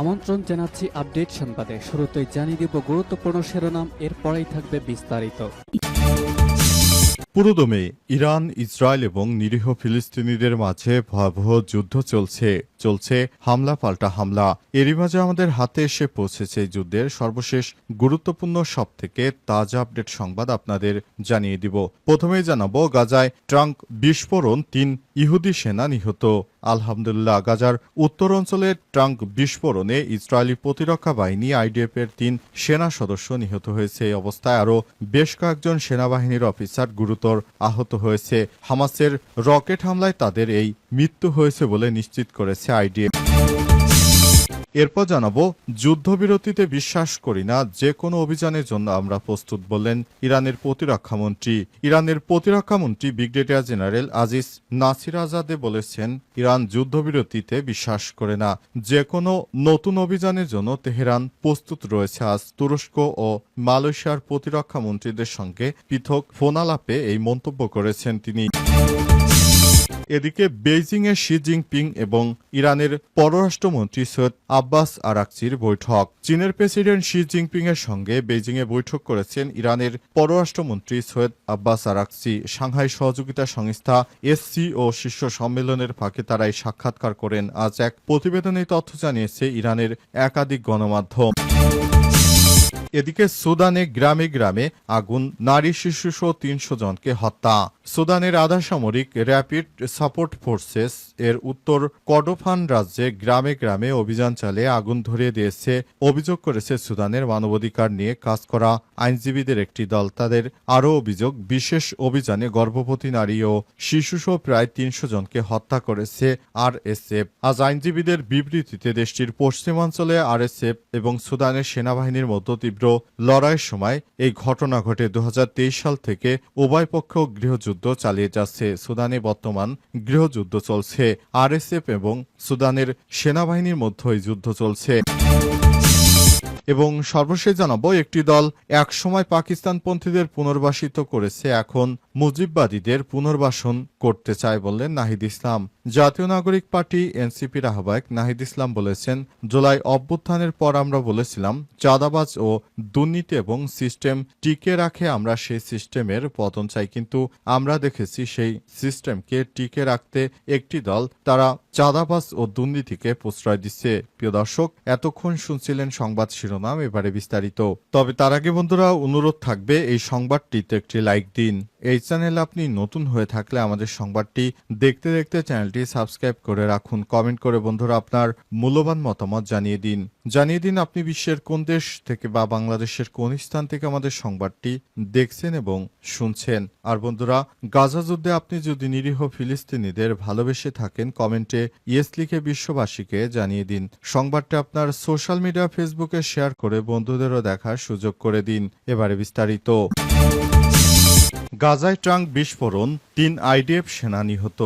আমন্ত্রণ জানাচ্ছি আপডেট সংবাদে। শুরুতেই জানিয়ে দিব গুরুত্বপূর্ণ শিরোনাম, এরপরেই থাকবে বিস্তারিত। পুরোদমে ইরান, ইসরায়েল এবং নিরীহ ফিলিস্তিনিদের মাঝে ভয়াবহ যুদ্ধ চলছে হামলা পাল্টা হামলা। এরই মাঝে আমাদের হাতে এসে পৌঁছেছে এই যুদ্ধের সর্বশেষ গুরুত্বপূর্ণ সবথেকে তাজা আপডেট সংবাদ আপনাদের জানিয়ে দিব। প্রথমেই জানাবো গাজায় ট্রাঙ্ক বিস্ফোরণ, ৩ ইহুদি সেনা নিহত। আলহামদুলিল্লাহ, গাজার উত্তর অঞ্চলে ট্রাঙ্ক বিস্ফোরণে ইসরায়েলি প্রতিরক্ষা বাহিনী আইডিএফ এর ৩ সেনা সদস্য নিহত হয়েছে। এই অবস্থায় আরও বেশ কয়েকজন সেনাবাহিনীর অফিসার গুরুতর আহত হয়েছে। হামাসের রকেট হামলায় তাদের এই মৃত্যু হয়েছে বলে নিশ্চিত করেছে আইডিএফ। এরপর জানাবো যুদ্ধবিরতিতে বিশ্বাস করি না, যে কোনো অভিযানের জন্য আমরা প্রস্তুত বললেন ইরানের প্রতিরক্ষামন্ত্রী। ইরানের প্রতিরক্ষামন্ত্রী ব্রিগেডিয়ার জেনারেল আজিজ নাসির আজাদে বলেছেন, ইরান যুদ্ধবিরতিতে বিশ্বাস করে না, যে কোনো নতুন অভিযানের জন্য তেহরান প্রস্তুত রয়েছে। আজ তুরস্ক ও মালয়েশিয়ার প্রতিরক্ষা মন্ত্রীদের সঙ্গে পৃথক ফোনালাপে এই মন্তব্য করেছেন তিনি। এদিকে বেইজিংয়ে শি জিনপিং এবং ইরানের পররাষ্ট্রমন্ত্রী সৈয়দ আব্বাস আরাকচির বৈঠক। চীনের প্রেসিডেন্ট শি জিনপিং এর সঙ্গে বেইজিংয়ে বৈঠক করেছেন ইরানের পররাষ্ট্রমন্ত্রী সৈয়দ আব্বাস আরাকচি। সাংহাই সহযোগিতা সংস্থা SCO শীর্ষ সম্মেলনের ফাঁকে তারা এই সাক্ষাৎকার করেন। আজ এক প্রতিবেদনে তথ্য জানিয়েছে ইরানের একাধিক গণমাধ্যম। এদিকে সুদানে গ্রামে গ্রামে আগুন, নারী শিশুসহ ৩০০ জনকে হত্যা। সুদানের আধা সামরিক র্যাপিড সাপোর্ট ফোর্সেস এর উত্তর কর্ডোফান রাজ্যে গ্রামে গ্রামে অভিযান চালিয়ে আগুন ধরিয়ে দিয়েছে অভিযোগ করেছে সুদানের মানবাধিকার নিয়ে কাজ করা আইনজীবীদের একটি দল। তাদের আরও অভিযোগ, বিশেষ অভিযানে গর্ভবতী নারী ও শিশুসহ প্রায় ৩০০ জনকে হত্যা করেছে RSF। আজ আইনজীবীদের বিবৃতিতে দেশটির পশ্চিমাঞ্চলে RSF এবং সুদানের সেনাবাহিনীর মধ্যে তীব্র লড়াইয়ের সময় এই ঘটনা ঘটে। ২০২৩ সাল থেকে উভয় পক্ষ গৃহযুদ্ধ চালিয়ে যাচ্ছে। সুদানে বর্তমান গৃহযুদ্ধ চলছে। RSF এবং সুদানের সেনাবাহিনীর মধ্যে এই যুদ্ধ চলছে। এবং সর্বশেষ জানাবো, একটি দল একসময় পাকিস্তানপন্থীদের পুনর্বাসিত করেছে, এখন মুজিববাদীদের পুনর্বাসন করতে চায় বললেন নাহিদ ইসলাম। জাতীয় নাগরিক পার্টি NCPর আহ্বায়ক নাহিদ ইসলাম বলেছেন, জুলাই অভ্যুত্থানের পর আমরা বলেছিলাম চাঁদাবাজ ও দুর্নীতি এবং সিস্টেম টিকে রাখে, আমরা সেই সিস্টেমের পতন চাই। কিন্তু আমরা দেখেছি সেই সিস্টেমকে টিকে রাখতে একটি দল, তারা চাঁদাবাজ ও দুর্নীতিকে প্রশ্রয় দিচ্ছে। প্রিয় দর্শক, এতক্ষণ শুনছিলেন সংবাদ শিরোনাম, এবারে বিস্তারিত। তবে তার আগে বন্ধুরা অনুরোধ থাকবে, এই সংবাদটিতে একটি লাইক দিন। এই চ্যানেলে আপনি নতুন হয়ে থাকলে আমাদের সংবাদটি দেখতে দেখতে চ্যানেলটি সাবস্ক্রাইব করে রাখুন। কমেন্ট করে বন্ধুরা আপনার মূল্যবান মতামত জানিয়ে দিন আপনি বিশ্বের কোন দেশ থেকে বা বাংলাদেশের কোন স্থান থেকে আমাদের সংবাদটি দেখছেন এবং শুনছেন। আর বন্ধুরা, গাজা যুদ্ধে আপনি যদি নিরীহ ফিলিস্তিনিদের ভালোবেসে থাকেন, কমেন্টে ইয়েস লিখে বিশ্ববাসীকে জানিয়ে দিন। সংবাদটি আপনার সোশ্যাল মিডিয়া ফেসবুকে শেয়ার করে বন্ধুদেরও দেখার সুযোগ করে দিন। এবারে বিস্তারিত। গাজায় ট্রাঙ্ক বিস্ফোরণ, ৩ IDF সেনা নিহত।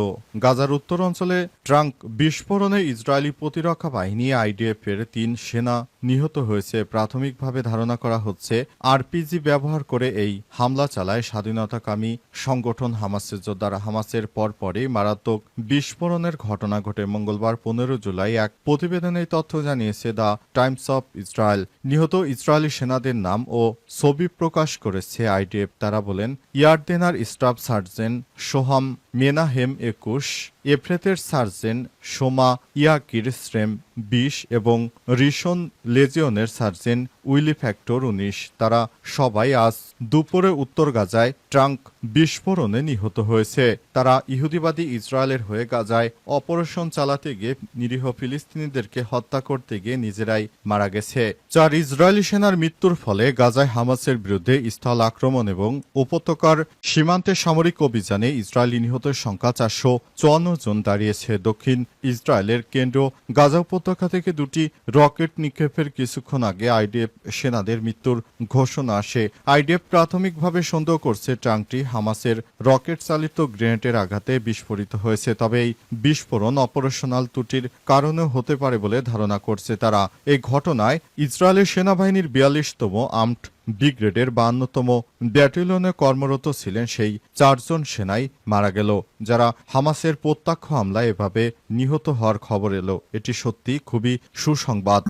গাজার উত্তর অঞ্চলে ট্রাঙ্ক বিস্ফোরণে ইসরায়েলি প্রতিরক্ষা বাহিনী IDF এর ৩ সেনা নিহত হয়েছে। প্রাথমিকভাবে ধারণা করা হচ্ছে RPG ব্যবহার করে এই হামলা চালায় স্বাধীনতাকামী সংগঠন হামাসের যোদ্ধারা। হামাসের পরপরই মারাত্মক বিস্ফোরণের ঘটনা ঘটে। মঙ্গলবার ১৫ জুলাই এক প্রতিবেদনে তথ্য জানিয়েছে দ্য টাইমস অফ ইসরায়েল। নিহত ইসরায়েলি সেনাদের নাম ও ছবি প্রকাশ করেছে IDF। তারা বলেন, ইয়ারদেনার স্টাফ সার্জেন্ট সোহাম মেনাহেম ২১, এফ্রেতের সার্জেন্ট সোমা ইয়াকির শ্রেম ২০ এবং রিশন লেজিয়নের সার্জেন্ট উইলি ফ্যাক্টর ১৯। তারা সবাই আজ দুপুরে উত্তর গাজায় ট্রাঙ্ক বিস্ফোরণে নিহত হয়েছে। তারা ইহুদিবাদী ইসরায়েলের হয়ে গাজায় অপারেশন চালাতে গিয়ে নিরীহ ফিলিস্তিনিদেরকে হত্যা করতে গিয়ে নিজেরাই মারা গেছে। ৪ ইসরায়েলি সেনার মৃত্যুর ফলে গাজায় হামাসের বিরুদ্ধে স্থল আক্রমণ এবং উপত্যকার সীমান্তে সামরিক অভিযানে ইসরায়েলি নিহতের সংখ্যা ৪৫৪ জন দাঁড়িয়েছে। দক্ষিণ ইসরায়েলের কেন্দ্র গাজা উপত্যকা থেকে ২টি রকেট নিক্ষেপের কিছুক্ষণ আগে IDF সেনাদের মৃত্যুর ঘোষণা আসে। IDF প্রাথমিকভাবে সন্দেহ করছে ট্রাঙ্কটি হামাসের রকেট চালিত গ্রেনেডের আঘাতে বিস্ফোরিত হয়েছে। তবে এই বিস্ফোরণ অপারেশনাল ত্রুটির কারণেও হতে পারে বলে ধারণা করছে তারা। এই ঘটনায় ইসরায়েলের সেনাবাহিনীর ৪২তম আর্মড ব্রিগেডের ৫২তম ব্যাটালিয়নে কর্মরত ছিলেন সেই ৪ জন সেনাই মারা গেল, যারা হামাসের প্রত্যক্ষ হামলায় এভাবে নিহত হওয়ার খবর এলো। এটি সত্যি খুবই সুসংবাদ।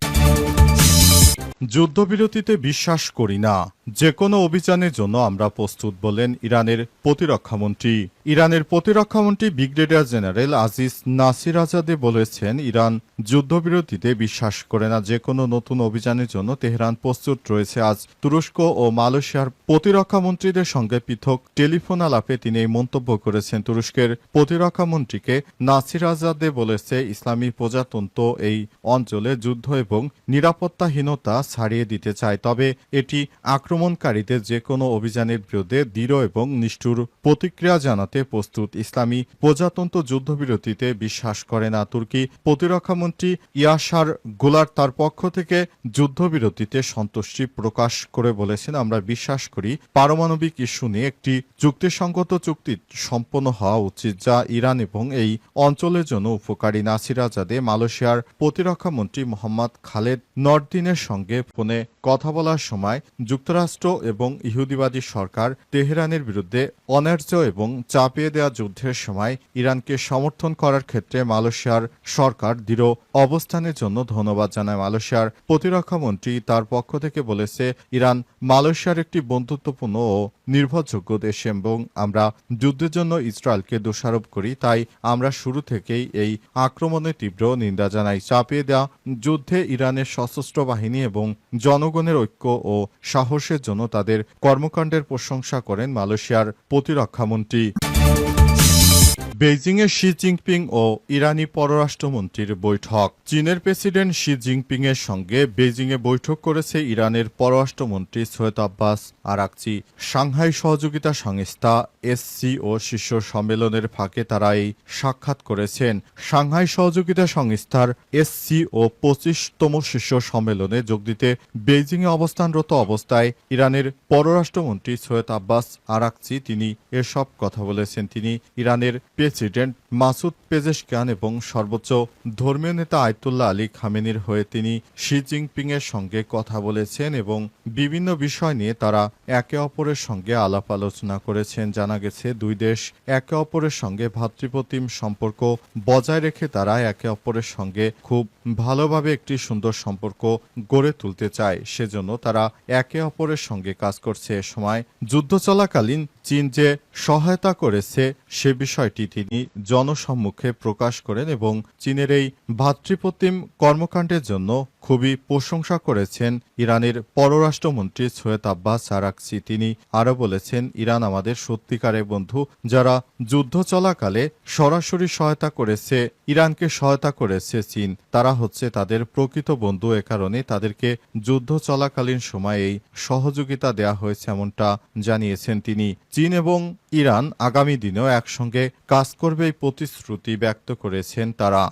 যুদ্ধবিরতিতে বিশ্বাস করি না, যে কোনো অভিযানের জন্য আমরা প্রস্তুত বললেন ইরানের প্রতিরক্ষামন্ত্রী। ইরানের প্রতিরক্ষামন্ত্রী ব্রিগেডিয়ার জেনারেল আজিজ নাসিরাজাদে বলেছেন, ইরান যুদ্ধবিরতিতে বিশ্বাস করে না, যে কোনো নতুন অভিযানের জন্য তেহরান প্রস্তুত রয়েছে। আজ তুরস্ক ও মালয়েশিয়ার প্রতিরক্ষামন্ত্রীদের সঙ্গে পৃথক টেলিফোন আলাপে তিনি এই মন্তব্য করেছেন। তুরস্কের প্রতিরক্ষামন্ত্রীকে নাসিরাজাদে বলেছে, ইসলামী প্রজাতন্ত্র এই অঞ্চলে যুদ্ধ এবং নিরাপত্তাহীনতা ছাড়িয়ে দিতে চায়, তবে এটি আক্রমণকারীদের যে কোনো অভিযানের বিরুদ্ধে দৃঢ় এবং নিষ্ঠুর প্রতিক্রিয়া জানাতে প্রস্তুত। ইসলামী প্রজাতন্ত্র যুদ্ধবিরতিতে বিশ্বাস করে না। তুর্কি প্রতিরক্ষামন্ত্রী ইয়াসার গুলার তার পক্ষ থেকে যুদ্ধবিরতিতে সন্তুষ্টি প্রকাশ করে বলেছেন, আমরা বিশ্বাস করি পারমাণবিক ইস্যু নিয়ে একটি যুক্তিসঙ্গত চুক্তি সম্পন্ন হওয়া উচিত, যা ইরান এবং এই অঞ্চলের জন্য উপকারী। নাসিরাজাদে মালয়েশিয়ার প্রতিরক্ষামন্ত্রী মোহাম্মদ খালেদ নরদিনের সঙ্গে ফোনে কথা বলার সময় যুক্তরাষ্ট্র এবং ইহুদিবাদী সরকার তেহরানের বিরুদ্ধে অন্যায্য এবং চাপিয়ে দেওয়া যুদ্ধের সময় ইরানকে সমর্থন করার ক্ষেত্রে মালয়েশিয়ার সরকার দৃঢ় অবস্থানের জন্য ধন্যবাদ জানায়। মালয়েশিয়ার প্রতিরক্ষামন্ত্রী তার পক্ষ থেকে বলেছে, ইরান মালয়েশিয়ার একটি বন্ধুত্বপূর্ণ ও নির্ভরযোগ্য দেশ এবং আমরা যুদ্ধের জন্য ইসরায়েলকে দোষারোপ করি, তাই আমরা শুরু থেকেই এই আক্রমণের তীব্র নিন্দা জানাই। চাপিয়ে দেওয়া যুদ্ধে ইরানের সশস্ত্র বাহিনী এবং জনগণের ঐক্য ও সাহসের জন্য তাদের কর্মকাণ্ডের প্রশংসা করেন মালয়েশিয়ার প্রতিরক্ষামন্ত্রী। বেইজিংয়ে শি জিনপিং ও ইরানি পররাষ্ট্রমন্ত্রীর বৈঠক। চীনের প্রেসিডেন্ট শি জিনপিং এর সঙ্গে বেইজিংয়ে বৈঠক করেছে ইরানের পররাষ্ট্রমন্ত্রী সৈয়দ আব্বাস আরাকচি। সাংহাই সহযোগিতা সংস্থা SCO শীর্ষ সম্মেলনের ফাঁকে তারা এই সাক্ষাৎ করেছেন। সাংহাই সহযোগিতা সংস্থার SCO 25তম শীর্ষ সম্মেলনে যোগ দিতে বেইজিংয়ে অবস্থানরত অবস্থায় ইরানের পররাষ্ট্রমন্ত্রী সৈয়দ আব্বাস আরাকচি তিনি এসব কথা বলেছেন। তিনি ইরানের প্রেসিডেন্ট মাসুদ পেজেশকিয়ান এবং সর্বোচ্চ ধর্মীয় নেতা আয়াতুল্লাহ আলী খামেনির হয়ে তিনি শি জিনপিং এর সঙ্গে কথা বলেছেন এবং বিভিন্ন বিষয় নিয়ে তারা একে অপরের সঙ্গে আলাপ আলোচনা করেছেন। জানা গেছে, দুই দেশ একে অপরের সঙ্গে ভ্রাতৃপ্রতিম সম্পর্ক বজায় রেখে তারা একে অপরের সঙ্গে খুব ভালোভাবে একটি সুন্দর সম্পর্ক গড়ে তুলতে চায়, সেজন্য তারা একে অপরের সঙ্গে কাজ করছে। এ সময় যুদ্ধ চলাকালীন চীন যে সহায়তা করেছে সে বিষয়টি তিনি জনসম্মুখে প্রকাশ করেন এবং চীনের এই ভ্রাতৃপ্রতিম কর্মকাণ্ডের জন্য খুবই প্রশংসা করেছেন ইরানের পররাষ্ট্রমন্ত্রী সৈয়দ আব্বাস আরাকচি। তিনি আরও বলেছেন, ইরান আমাদের সত্যিকারের বন্ধু, যারা যুদ্ধ চলাকালে সরাসরি সহায়তা করেছে, ইরানকে সহায়তা করেছে চীন, তারা হচ্ছে তাদের প্রকৃত বন্ধু। এ কারণে তাদেরকে যুদ্ধ চলাকালীন সময়ে এই সহযোগিতা দেয়া হয়েছে এমনটা জানিয়েছেন তিনি। চীন এবং ইরান আগামী দিনেও একসঙ্গে কাজ করবে এই প্রতিশ্রুতি ব্যক্ত করেছেন তারা।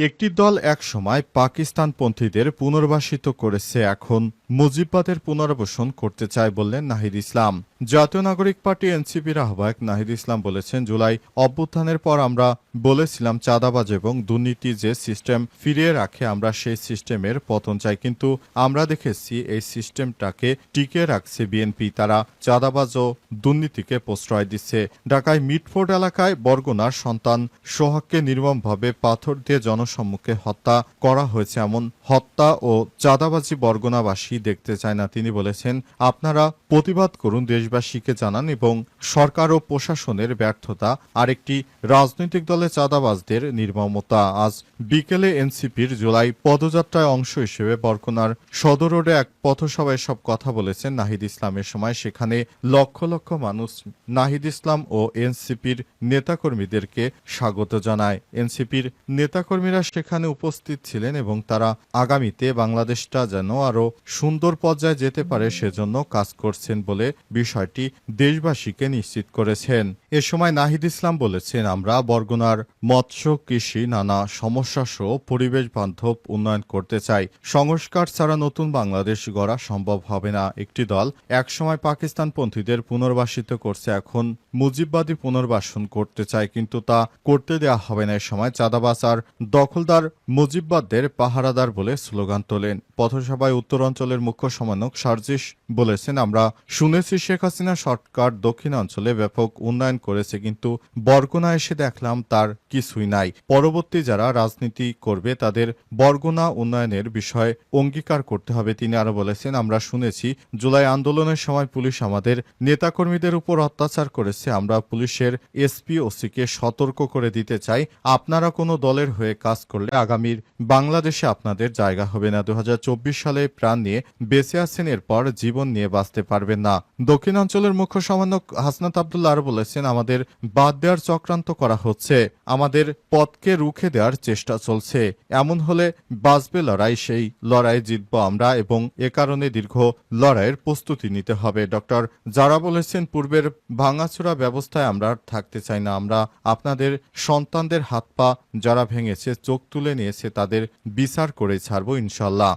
একটি দল একসময় পাকিস্তানপন্থীদের পুনর্বাসিত করেছে, এখন মুজিববাদের পুনর্বাসন করতে চায় বললেন নাহিদ ইসলাম। জাতীয় নাগরিক পার্টি এনসিপির আহ্বায়ক নাহিদ ইসলাম বলেছেন, জুলাই অভ্যুত্থানের পর আমরা বলেছিলাম চাঁদাবাজ এবং দুর্নীতি যে সিস্টেম ফিরিয়ে রাখে আমরা সেই সিস্টেমের পতন চাই, কিন্তু আমরা দেখেছি এই সিস্টেমটাকে টিকে রাখছে বিএনপি। তারা চাঁদাবাজ ও দুর্নীতিকে প্রশ্রয় দিচ্ছে। ঢাকায় মিটফোর্ড এলাকায় বরগুনার সন্তান সোহাগকে নির্মমভাবে পাথর দিয়ে জনসম্মুখে হত্যা করা হয়েছে। এমন হত্যা ও চাঁদাবাজি বরগুনাবাসী দেখতে চায় না। তিনি বলেছেন, আপনারা প্রতিবাদ করুন, দেশবাসীকে জানান এবং সরকার ও প্রশাসনের ব্যর্থতা আরেকটি রাজনৈতিক দলের চাঁদাবাজদের নির্মমতা। আজ বিকেলে এনসিপির জুলাই পদযাত্রায় অংশ হিসেবে বরগুনার সদর রোডে এক পথসভায় সব কথা বলেছেন নাহিদ ইসলামের সময় সেখানে লক্ষ লক্ষ মানুষ নাহিদ ইসলাম ও এনসিপির নেতাকর্মীদেরকে স্বাগত জানায়। এনসিপির নেতাকর্মীরা সেখানে উপস্থিত ছিলেন এবং তারা আগামীতে বাংলাদেশটা যেন আরো সুন্দর পর্যায়ে যেতে পারে সেজন্য কাজ করছেন বলে বিষয়টি দেশবাসীকে নিশ্চিত করেছেন। এ সময় নাহিদ ইসলাম বলেছেন, আমরা বরগুনার মৎস্য, কৃষি, নানা সমস্যা সহ পরিবেশ বান্ধব উন্নয়ন করতে চাই। সংস্কার ছাড়া নতুন বাংলাদেশ গড়া সম্ভব হবে না। একটি দল একসময় পাকিস্তানপন্থীদের পুনর্বাসিত করছে, এখন মুজিববাদী পুনর্বাসন করতে চায়, কিন্তু তা করতে দেয়া হবে না। এ সময় চাঁদাবাজ আর দখলদার মুজিববাদদের পাহারাদার বলে স্লোগান তোলেন। পথসভায় উত্তরাঞ্চলের মুখ্য সমন্বয়ক সার্জিস বলেছেন, আমরা শুনেছি শেখ হাসিনা সরকার দক্ষিণাঞ্চলে ব্যাপক উন্নয়ন করেছে, কিন্তু বরগুনা এসে দেখলাম তার কিছুই নাই। পরবর্তী যারা রাজনীতি করবে তাদের বরগুনা উন্নয়নের বিষয়ে অঙ্গীকার করতে হবে। তিনি আরো বলেছেন, আমরা শুনেছি জুলাই আন্দোলনের সময় পুলিশ আমাদের নেতাকর্মীদের উপর অত্যাচার করেছে। আমরা পুলিশের এসপি ওসিকে সতর্ক করে দিতে চাই, আপনারা কোনো দলের হয়ে কাজ করলে আগামীর বাংলাদেশে আপনাদের জায়গা হবে না। 2024 সালে প্রাণ নিয়ে বেঁচে আছেন, এরপর জীবন নিয়ে বাঁচতে পারবেন না। দক্ষিণাঞ্চলের মুখ্য সমন্বয়ক হাসনাত আব্দুল্লাহ আরো বলেছেন, আমাদের বাদ দেওয়ার চক্রান্ত করা হচ্ছে, আমাদের পথকে রুখে দেওয়ার চেষ্টা চলছে। এমন হলে বাঁচবে লড়াই, সেই লড়াই জিতব আমরা এবং এ কারণে দীর্ঘ লড়াইয়ের প্রস্তুতি নিতে হবে। ডক্টর যারা বলেছেন, পূর্বের ভাঙাচোরা ব্যবস্থায় আমরা থাকতে চাই না। আমরা আপনাদের সন্তানদের হাত পা যারা ভেঙেছে, চোখ তুলে নিয়েছে, তাদের বিচার করে ছাড়ব ইনশাল্লাহ।